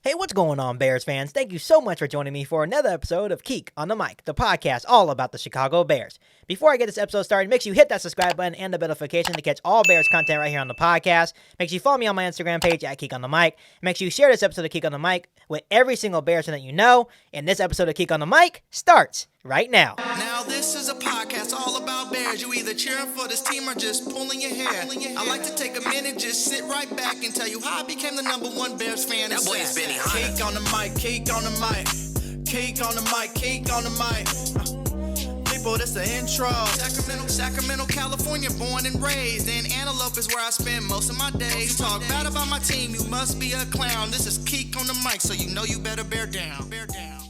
Hey, what's going on, Bears fans? Thank you so much for joining me for another episode of Keek on the Mic, the podcast all about the Chicago Bears. Before I get this episode started, make sure you hit that subscribe button and the bell notification to catch all Bears content right here on the podcast. Make sure you follow me on my Instagram page at Keek on the Mic. Make sure you share this episode of Keek on the Mic with every single Bears fan that you know. And this episode of Keek on the Mic starts right now. Now this is a podcast all about Bears. You either cheering for this team or just pulling your hair. I like to take a minute, just sit right back and tell you how I became the number one Bears fan. That boy is Benny Hunter. Cake on the mic, cake on the mic, cake on the mic, cake on the mic. People, this the intro. Sacramento, California, born and raised. In Antelope is where I spend most of my days. Talk bad about my team, you must be a clown. This is Keek on the mic, so you know you better bear down. Bear down.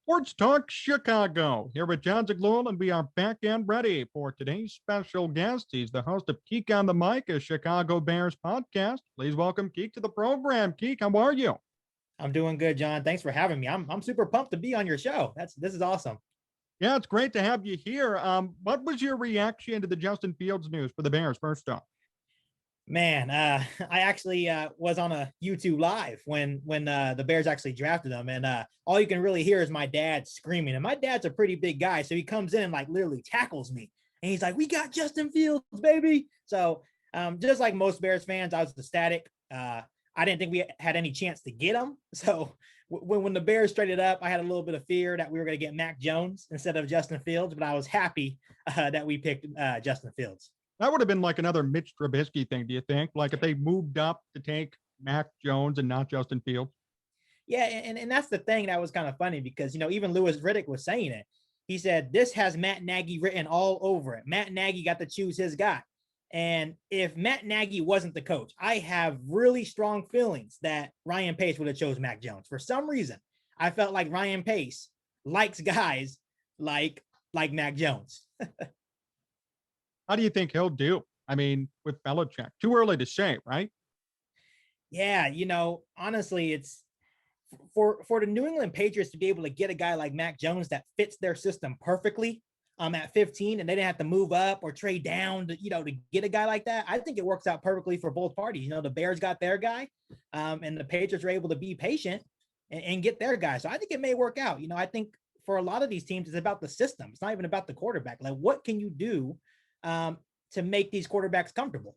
Sports Talk Chicago, here with Jon Zaghloul, and we are back and ready for today's special guest. He's the host of Keek on the Mic, a Chicago Bears podcast. Please welcome Keek to the program. Keek, how are you? I'm doing good, John. Thanks for having me. I'm super pumped to be on your show. This is awesome. Yeah, it's great to have you here. What was your reaction to the Justin Fields news for the Bears, first off? Man, I actually was on a YouTube live when the Bears actually drafted him, and all you can really hear is my dad screaming. And my dad's a pretty big guy, so he comes in and like literally tackles me, and he's like, "We got Justin Fields, baby!" So just like most Bears fans, I was ecstatic. I didn't think we had any chance to get him. So when the Bears traded up, I had a little bit of fear that we were going to get Mac Jones instead of Justin Fields, but I was happy that we picked Justin Fields. That would have been like another Mitch Trubisky thing, do you think? Like if they moved up to take Mac Jones and not Justin Fields? Yeah, and that's the thing that was kind of funny because, even Louis Riddick was saying it. He said, this has Matt Nagy written all over it. Matt Nagy got to choose his guy. And if Matt Nagy wasn't the coach, I have really strong feelings that Ryan Pace would have chose Mac Jones. For some reason, I felt like Ryan Pace likes guys like Mac Jones. How do you think he'll do? I mean, with Belichick, too early to say, right? Yeah, honestly, it's for the New England Patriots to be able to get a guy like Mac Jones that fits their system perfectly at 15, and they didn't have to move up or trade down to get a guy like that. I think it works out perfectly for both parties. The Bears got their guy, and the Patriots were able to be patient and get their guy. So I think it may work out. I think for a lot of these teams, it's about the system. It's not even about the quarterback. Like, what can you do to make these quarterbacks comfortable?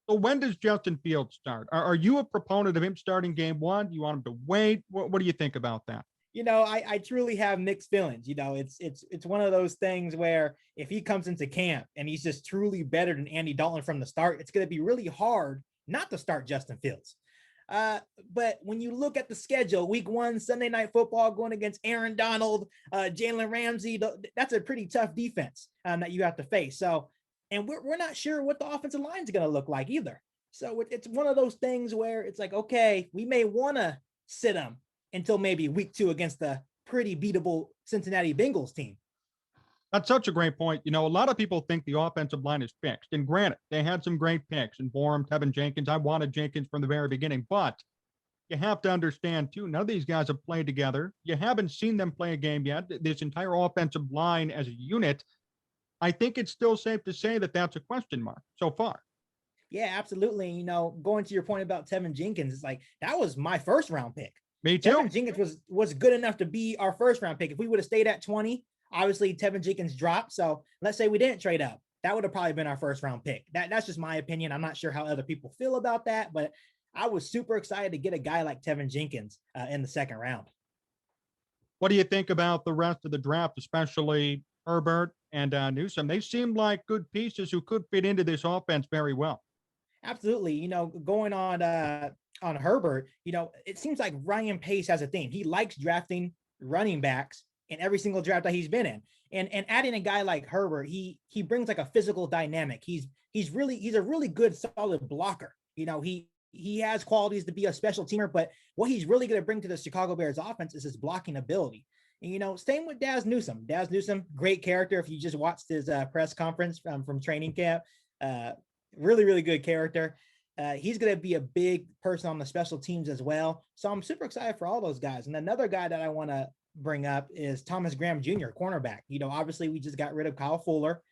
So when does Justin Fields start? Are you a proponent of him starting game one? Do you want him to wait? What do you think about that? I truly have mixed feelings. It's one of those things where if he comes into camp and he's just truly better than Andy Dalton from the start, it's going to be really hard not to start Justin Fields. But when you look at the schedule, week 1, Sunday Night Football going against Aaron Donald, Jalen Ramsey, that's a pretty tough defense that you have to face. So, and we're not sure what the offensive line is going to look like either. So it's one of those things where it's like, okay, we may want to sit him until maybe week 2 against the pretty beatable Cincinnati Bengals team. That's such a great point. A lot of people think the offensive line is fixed. And granted, they had some great picks in Borum, Tevin Jenkins. I wanted Jenkins from the very beginning, but you have to understand too, none of these guys have played together. You haven't seen them play a game yet. This entire offensive line as a unit, I think it's still safe to say that that's a question mark so far. Yeah, absolutely. Going to your point about Tevin Jenkins, it's like, that was my first round pick. Me too. Tevin Jenkins was good enough to be our first round pick. If we would have stayed at 20, obviously Tevin Jenkins dropped. So let's say we didn't trade up. That would have probably been our first round pick. That's just my opinion. I'm not sure how other people feel about that, but I was super excited to get a guy like Tevin Jenkins in the second round. What do you think about the rest of the draft, especially Herbert and Newsome? They seem like good pieces who could fit into this offense very well. Absolutely. Going on Herbert, it seems like Ryan Pace has a theme. He likes drafting running backs in every single draft that he's been in. And adding a guy like Herbert, he brings like a physical dynamic. He's a really good, solid blocker. He has qualities to be a special teamer, but what he's really going to bring to the Chicago Bears offense is his blocking ability. And, same with Daz Newsome. Daz Newsome, great character. If you just watched his press conference from training camp, really, really good character. He's going to be a big person on the special teams as well. So I'm super excited for all those guys. And another guy that I want to bring up is Thomas Graham Jr., cornerback. Obviously we just got rid of Kyle Fuller.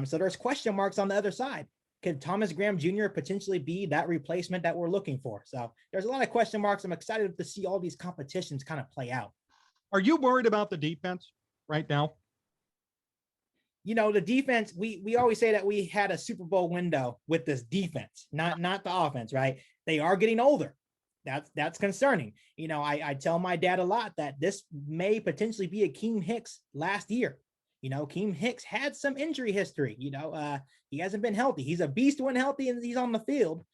So there's question marks on the other side. Could Thomas Graham Jr. potentially be that replacement that we're looking for? So there's a lot of question marks. I'm excited to see all these competitions kind of play out. Are you worried about the defense right now? The defense, we always say that we had a Super Bowl window with this defense, not the offense, right? They are getting older. That's concerning. I tell my dad a lot that this may potentially be a Keem Hicks last year. Keem Hicks had some injury history. He hasn't been healthy. He's a beast when healthy and he's on the field.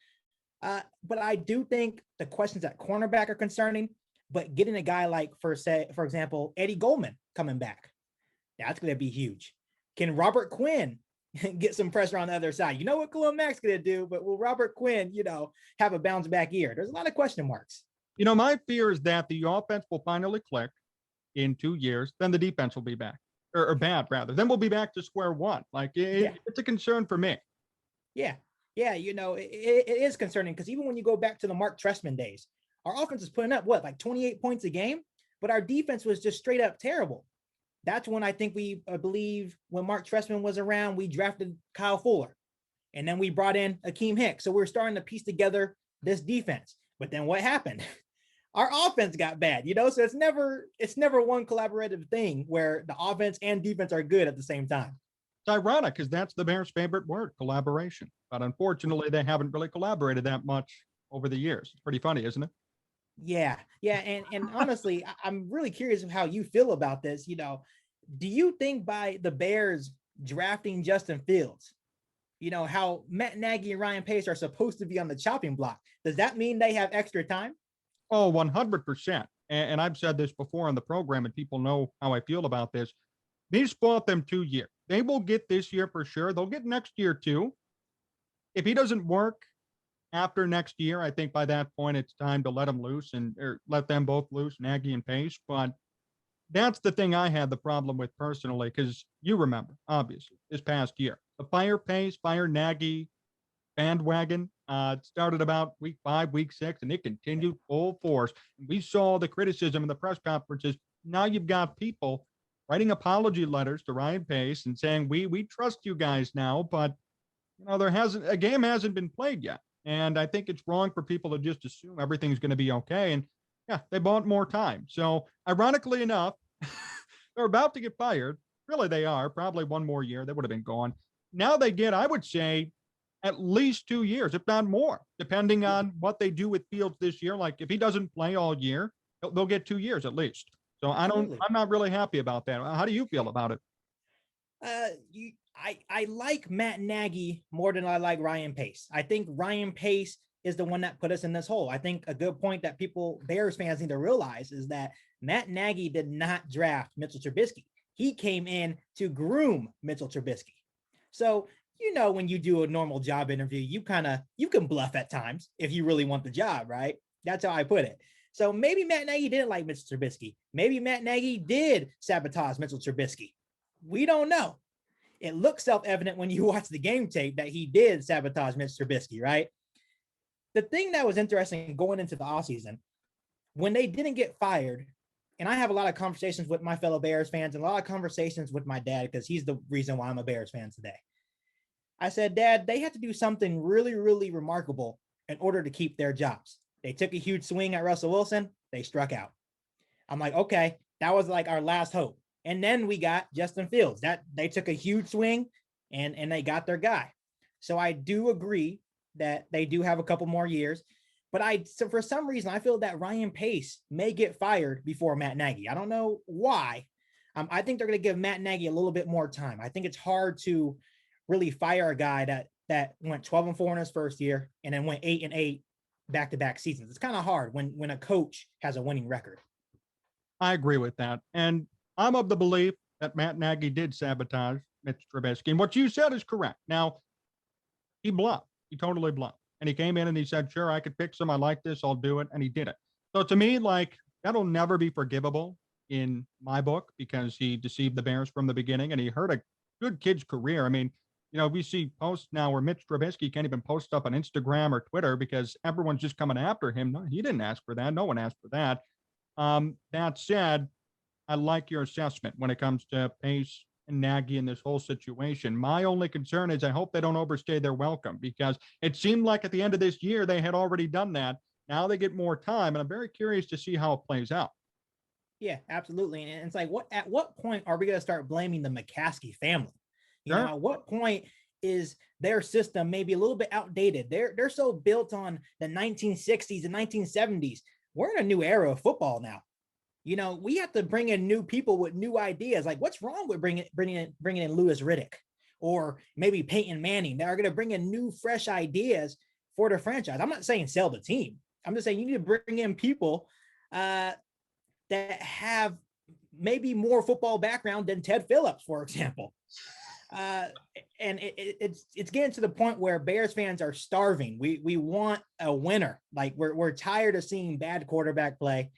But I do think the questions at cornerback are concerning. But getting a guy like, for example, Eddie Goldman coming back, that's going to be huge. Can Robert Quinn get some pressure on the other side? You know what Khalil Mack's going to do, but will Robert Quinn, have a bounce back year? There's a lot of question marks. My fear is that the offense will finally click in 2 years, then the defense will be back, or bad rather. Then we'll be back to square one. It's a concern for me. Yeah. Yeah. It is concerning because even when you go back to the Mark Trestman days, our offense is putting up 28 points a game, but our defense was just straight up terrible. That's when I think I believe when Mark Trestman was around, we drafted Kyle Fuller and then we brought in Akeem Hicks. So we're starting to piece together this defense, but then what happened? Our offense got bad, so it's never one collaborative thing where the offense and defense are good at the same time. It's ironic because that's the Bears' favorite word, collaboration. But unfortunately, they haven't really collaborated that much over the years. It's pretty funny, isn't it? Yeah. And honestly, I'm really curious of how you feel about this. Do you think by the Bears drafting Justin Fields, how Matt Nagy and Ryan Pace are supposed to be on the chopping block, does that mean they have extra time? Oh, 100%. And I've said this before on the program, and people know how I feel about this. These bought them 2 years. They will get this year for sure. They'll get next year too. If he doesn't work after next year, I think by that point it's time to let him loose or let them both loose, Nagy and Pace. But that's the thing I had the problem with personally, because you remember, obviously, this past year, the fire Pace, fire Nagy bandwagon started about week 5, week 6, and it continued full force. We saw the criticism in the press conferences. Now you've got people writing apology letters to Ryan Pace and saying, we trust you guys now, but a game hasn't been played yet. And I think it's wrong for people to just assume everything's going to be okay. And yeah, they bought more time. So ironically enough, they're about to get fired. Really, they are. Probably one more year. They would have been gone. Now they get, I would say, at least 2 years, if not more, depending on what they do with Fields this year. Like if he doesn't play all year, they'll get 2 years at least. So I'm not really happy about that. How do you feel about it? I like Matt Nagy more than I like Ryan Pace. I think Ryan Pace is the one that put us in this hole. I think a good point that Bears fans need to realize is that Matt Nagy did not draft Mitchell Trubisky. He came in to groom Mitchell Trubisky. So, when you do a normal job interview, you can bluff at times if you really want the job, right? That's how I put it. So maybe Matt Nagy didn't like Mitchell Trubisky. Maybe Matt Nagy did sabotage Mitchell Trubisky. We don't know. It looks self-evident when you watch the game tape that he did sabotage Mitchell Trubisky, right? The thing that was interesting going into the offseason, when they didn't get fired, and I have a lot of conversations with my fellow Bears fans and a lot of conversations with my dad because he's the reason why I'm a Bears fan today. I said, Dad, they had to do something really, really remarkable in order to keep their jobs. They took a huge swing at Russell Wilson. They struck out. I'm like, okay, that was like our last hope. And then we got Justin Fields. That they took a huge swing and they got their guy. So I do agree that they do have a couple more years. But so for some reason, I feel that Ryan Pace may get fired before Matt Nagy. I don't know why. I think they're going to give Matt Nagy a little bit more time. I think it's hard to really fire a guy that went 12-4 in his first year and then went 8-8 back-to-back seasons. It's kind of hard when a coach has a winning record. I agree with that. And I'm of the belief that Matt Nagy did sabotage Mitch Trubisky. And what you said is correct. Now, he bluffed. He totally bluffed. And he came in and he said, sure, I could fix him. I like this. I'll do it. And he did it. So to me, that'll never be forgivable in my book because he deceived the Bears from the beginning and he hurt a good kid's career. I mean, we see posts now where Mitch Trubisky can't even post stuff on Instagram or Twitter because everyone's just coming after him. No, he didn't ask for that. No one asked for that. That said, I like your assessment when it comes to Pace and Nagy in this whole situation. My only concern is I hope they don't overstay their welcome, because it seemed like at the end of this year they had already done that. Now they get more time, and I'm very curious to see how it plays out. Yeah, absolutely. And it's like, at what point are we going to start blaming the McCaskey family? You Sure. know, at what point is their system maybe a little bit outdated? They're so built on the 1960s and 1970s. We're in a new era of football now. You know, we have to bring in new people with new ideas. Like, what's wrong with bringing in Louis Riddick or maybe Peyton Manning? That are going to bring in new, fresh ideas for the franchise. I'm not saying sell the team. I'm just saying you need to bring in people that have maybe more football background than Ted Phillips, for example. And it's getting to the point where Bears fans are starving. We want a winner. Like, we're tired of seeing bad quarterback play.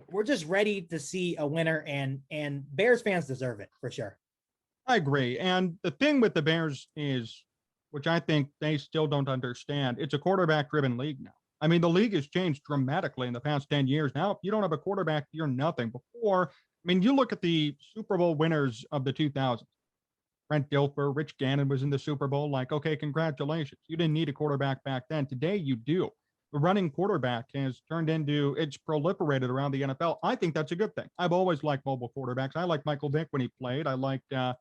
We're just ready to see a winner, and Bears fans deserve it for sure. I agree. And the thing with the Bears is, which I think they still don't understand, it's a quarterback driven league now. I mean, the league has changed dramatically in the past 10 years. Now, if you don't have a quarterback, you're nothing. Before, I mean, you look at the Super Bowl winners of the 2000s. Brent Dilfer, Rich Gannon was in the Super Bowl. Like, okay, congratulations. You didn't need a quarterback back then. Today, you do. The running quarterback has turned into, it's proliferated around the NFL. I think that's a good thing. I've always liked mobile quarterbacks. I like Michael Vick when he played. I liked, I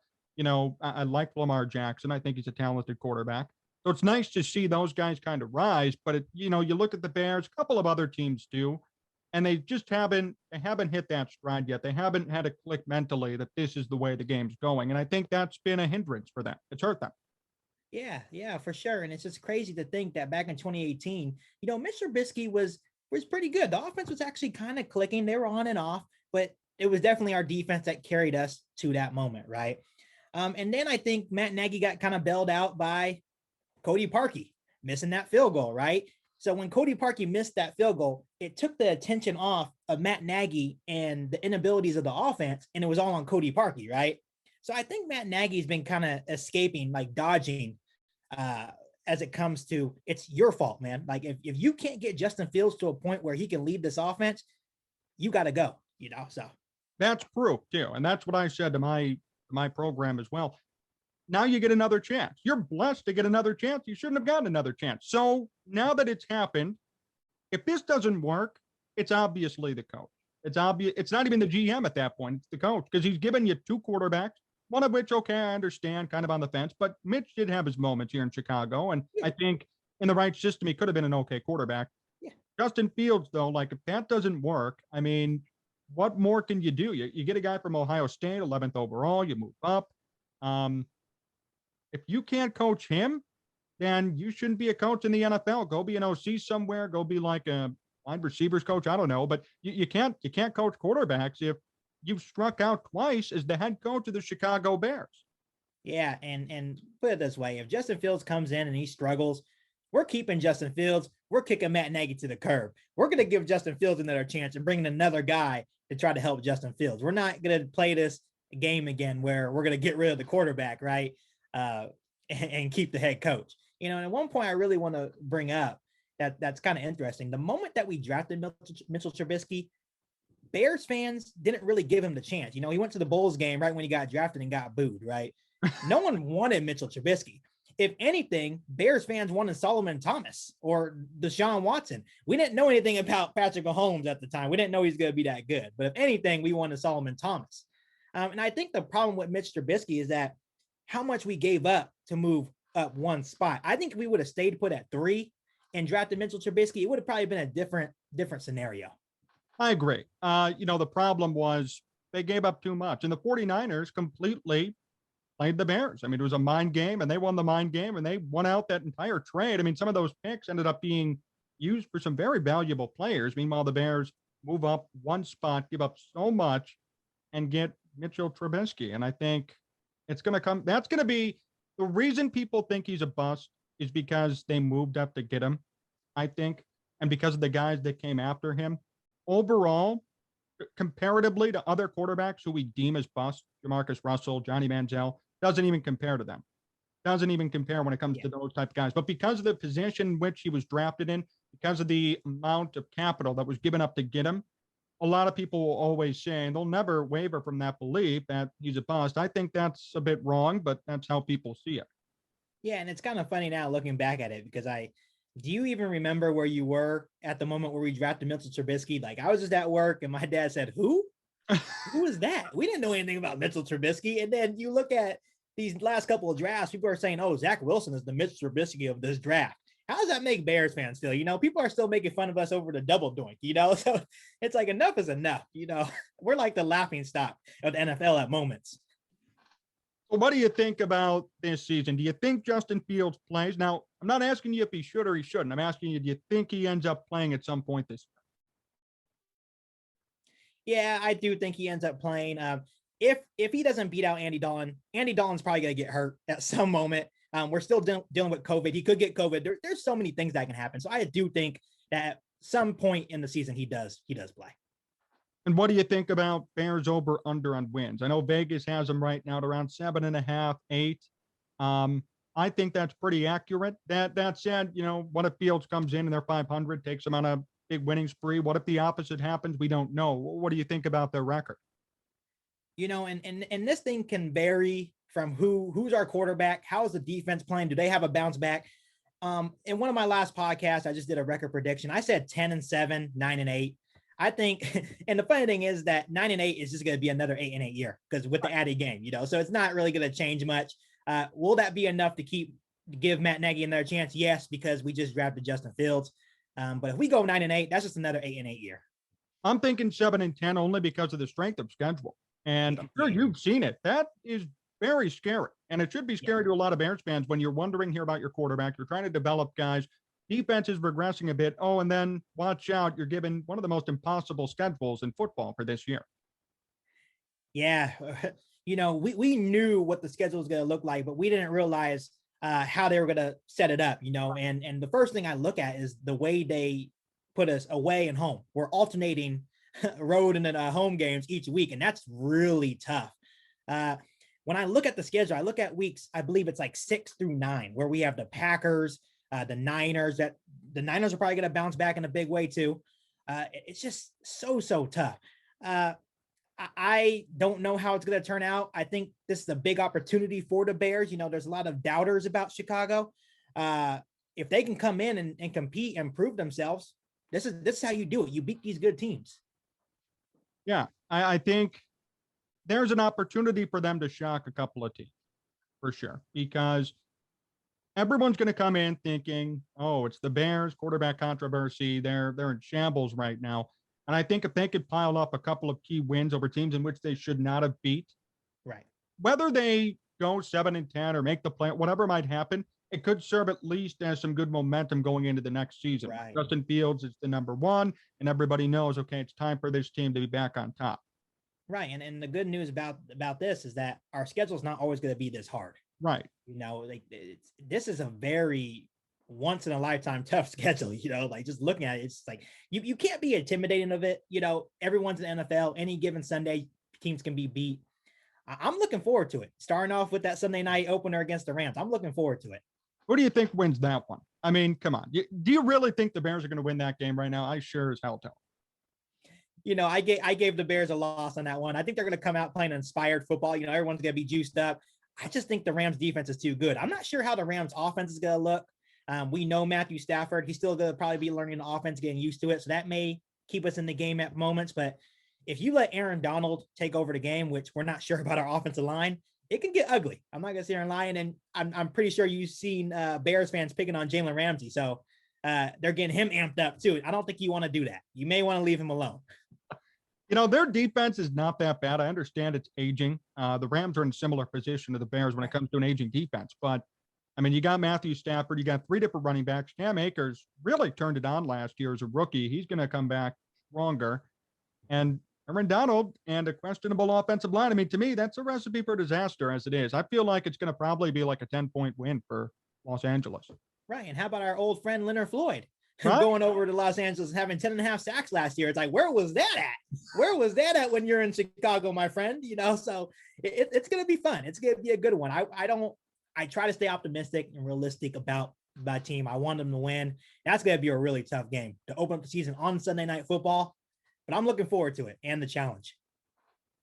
like Lamar Jackson. I think he's a talented quarterback. So it's nice to see those guys kind of rise. But, you look at the Bears, a couple of other teams do, and they just haven't hit that stride yet. They haven't had a click mentally that this is the way the game's going. And I think that's been a hindrance for them. It's hurt them. Yeah, for sure. And it's just crazy to think that back in 2018, Mitch Trubisky was pretty good. The offense was actually kind of clicking. They were on and off, but it was definitely our defense that carried us to that moment, right? And then I think Matt Nagy got kind of bailed out by Cody Parkey missing that field goal, right? So when Cody Parkey missed that field goal, it took the attention off of Matt Nagy and the inabilities of the offense, and it was all on Cody Parkey, right? So I think Matt Nagy's been kind of escaping, like dodging, as it comes to, it's your fault, man. Like, if you can't get Justin Fields to a point where he can lead this offense, you got to go, so. That's proof too. And that's what I said to my program as well. Now you get another chance. You're blessed to get another chance. You shouldn't have gotten another chance. So now that it's happened, if this doesn't work, it's obviously the coach. It's obvious. It's not even the GM at that point. It's the coach, because he's given you two quarterbacks, one of which, okay, I understand, kind of on the fence, but Mitch did have his moments here in Chicago. And I think in the right system, he could have been an okay quarterback. Yeah. Justin Fields, though, like, if that doesn't work, I mean, what more can you do? You get a guy from Ohio State, 11th overall, you move up. If you can't coach him, then you shouldn't be a coach in the NFL. Go be an OC somewhere. Go be like a wide receivers coach. I don't know, but you can't coach quarterbacks if you've struck out twice as the head coach of the Chicago Bears. Yeah, and put it this way: if Justin Fields comes in and he struggles, we're keeping Justin Fields. We're kicking Matt Nagy to the curb. We're going to give Justin Fields another chance and bring in another guy to try to help Justin Fields. We're not going to play this game again where we're going to get rid of the quarterback, right? And keep the head coach. And at one point I really want to bring up that's kind of interesting. The moment that we drafted Mitchell Trubisky, Bears fans didn't really give him the chance. He went to the Bulls game right when he got drafted and got booed, right? No one wanted Mitchell Trubisky. If anything, Bears fans wanted Solomon Thomas or Deshaun Watson. We didn't know anything about Patrick Mahomes at the time. We didn't know he's going to be that good. But if anything, we wanted Solomon Thomas. And I think the problem with Mitch Trubisky is that how much we gave up to move up one spot. I think if we would have stayed put at 3 and drafted Mitchell Trubisky, it would have probably been a different scenario. I agree. The problem was they gave up too much, and the 49ers completely played the Bears. I mean, it was a mind game, and they won the mind game, and they won out that entire trade. I mean, some of those picks ended up being used for some very valuable players. Meanwhile, the Bears move up one spot, give up so much, and get Mitchell Trubisky. And I think it's going to come. That's going to be the reason people think he's a bust, is because they moved up to get him, I think, and because of the guys that came after him. Overall, comparatively to other quarterbacks who we deem as bust, Jamarcus Russell, Johnny Manziel, doesn't even compare to them. Doesn't even compare when it comes to those type of guys. But because of the position in which he was drafted in, because of the amount of capital that was given up to get him, a lot of people will always say, and they'll never waver from that belief that he's a bust. I think that's a bit wrong, but that's how people see it. Yeah, and it's kind of funny now looking back at it because do you even remember where you were at the moment where we drafted Mitchell Trubisky? Like I was just at work and my dad said, "Who? Who is that?" We didn't know anything about Mitchell Trubisky. And then you look at these last couple of drafts, people are saying, "Oh, Zach Wilson is the Mitchell Trubisky of this draft." How does that make Bears fans feel? You know, people are still making fun of us over the double doink, you know? So it's like enough is enough, you know. We're like the laughing stock of the NFL at moments. Well, what do you think about this season? Do you think Justin Fields plays? Now, I'm not asking you if he should or he shouldn't. I'm asking you, do you think he ends up playing at some point this year? Yeah, I do think he ends up playing. If he doesn't beat out Andy Dalton's probably going to get hurt at some moment. We're still dealing with COVID. He could get COVID. There's so many things that can happen. So I do think that at some point in the season, he does play. And what do you think about Bears over under on wins? I know Vegas has them right now at around 7.5, 8. I think that's pretty accurate. That said, you know, what if Fields comes in and they're 500, takes them on a big winning spree? What if the opposite happens? We don't know. What do you think about their record? You know, and this thing can vary from who's our quarterback, how's the defense playing, do they have a bounce back? In one of my last podcasts, I just did a record prediction. I said 10-7, 9-8. I think, and the funny thing is that 9-8 is just going to be another 8-8 year because with the added game, you know, so it's not really going to change much. Will that be enough to give Matt Nagy another chance? Yes, because we just drafted Justin Fields. But if we go 9-8, that's just another 8-8 year. I'm thinking 7-10 only because of the strength of schedule. And I'm sure you've seen it. That is very scary. And it should be scary to a lot of Bears fans when you're wondering here about your quarterback. You're trying to develop guys. Defense is regressing a bit. Oh, and then watch out. You're given one of the most impossible schedules in football for this year. Yeah. You know, we knew what the schedule was going to look like, but we didn't realize how they were going to set it up, you know, and the first thing I look at is the way they put us away and home. We're alternating road and then home games each week. And that's really tough. When I look at the schedule, I look at weeks, I believe it's like 6 through 9, where we have the Packers, the Niners, that the Niners are probably going to bounce back in a big way too. It's just so tough. I don't know how it's going to turn out. I think this is a big opportunity for the Bears. You know, there's a lot of doubters about Chicago. If they can come in and compete and prove themselves, this is how you do it. You beat these good teams. Yeah, I think there's an opportunity for them to shock a couple of teams for sure, because everyone's going to come in thinking, oh, it's the Bears, quarterback controversy. They're in shambles right now. And I think if they could pile up a couple of key wins over teams in which they should not have beat, right, whether they go 7-10 or make the play, whatever might happen, it could serve at least as some good momentum going into the next season. Right. Justin Fields is the number one, and everybody knows, okay, it's time for this team to be back on top. Right. And the good news about this is that our schedule is not always going to be this hard. Right. You know, like this is a very once in a lifetime tough schedule, you know, like just looking at it, it's like you can't be intimidating of it. You know, everyone's in the NFL, any given Sunday, teams can be beat. I'm looking forward to it. Starting off with that Sunday night opener against the Rams. I'm looking forward to it. Who do you think wins that one? I mean, come on. Do you really think the Bears are going to win that game right now? I sure as hell don't. You know, I gave the Bears a loss on that one. I think they're going to come out playing inspired football. You know, everyone's going to be juiced up. I just think the Rams defense is too good. I'm not sure how the Rams offense is going to look. We know Matthew Stafford. He's still going to probably be learning the offense, getting used to it. So that may keep us in the game at moments. But if you let Aaron Donald take over the game, which we're not sure about our offensive line, it can get ugly. I'm not going to sit here and lie. And I'm pretty sure you've seen Bears fans picking on Jalen Ramsey. So they're getting him amped up too. I don't think you want to do that. You may want to leave him alone. You know, their defense is not that bad. I understand it's aging. The Rams are in a similar position to the Bears when it comes to an aging defense. But, I mean, you got Matthew Stafford. You got 3 different running backs. Cam Akers really turned it on last year as a rookie. He's going to come back stronger. And Aaron Donald and a questionable offensive line. I mean, to me, that's a recipe for disaster as it is. I feel like it's going to probably be like a 10-point win for Los Angeles. Right. And how about our old friend Leonard Floyd? Right? Going over to Los Angeles and having 10.5 sacks last year. It's like, where was that at? Where was that at when you're in Chicago, my friend? You know, so it's going to be fun. It's going to be a good one. I try to stay optimistic and realistic about my team. I want them to win. That's going to be a really tough game to open up the season on Sunday Night Football. but I'm looking forward to it and the challenge.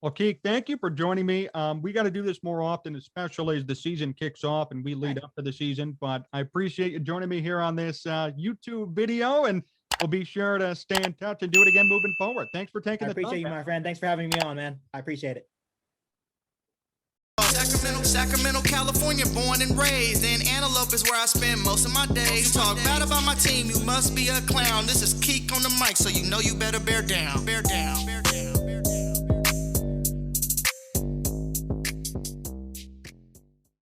Well, Keek, thank you for joining me. We got to do this more often, especially as the season kicks off and we lead up to the season. But I appreciate you joining me here on this YouTube video, and we'll be sure to stay in touch and do it again moving forward. Thanks for taking the time. I appreciate you, my friend. Thanks for having me on, man. I appreciate it. Sacramento, California, born and raised. And Antelope is where I spend most of my days. Talk bad about my team, you must be a clown. This is Keek on the mic, so you know you better bear down. Bear down.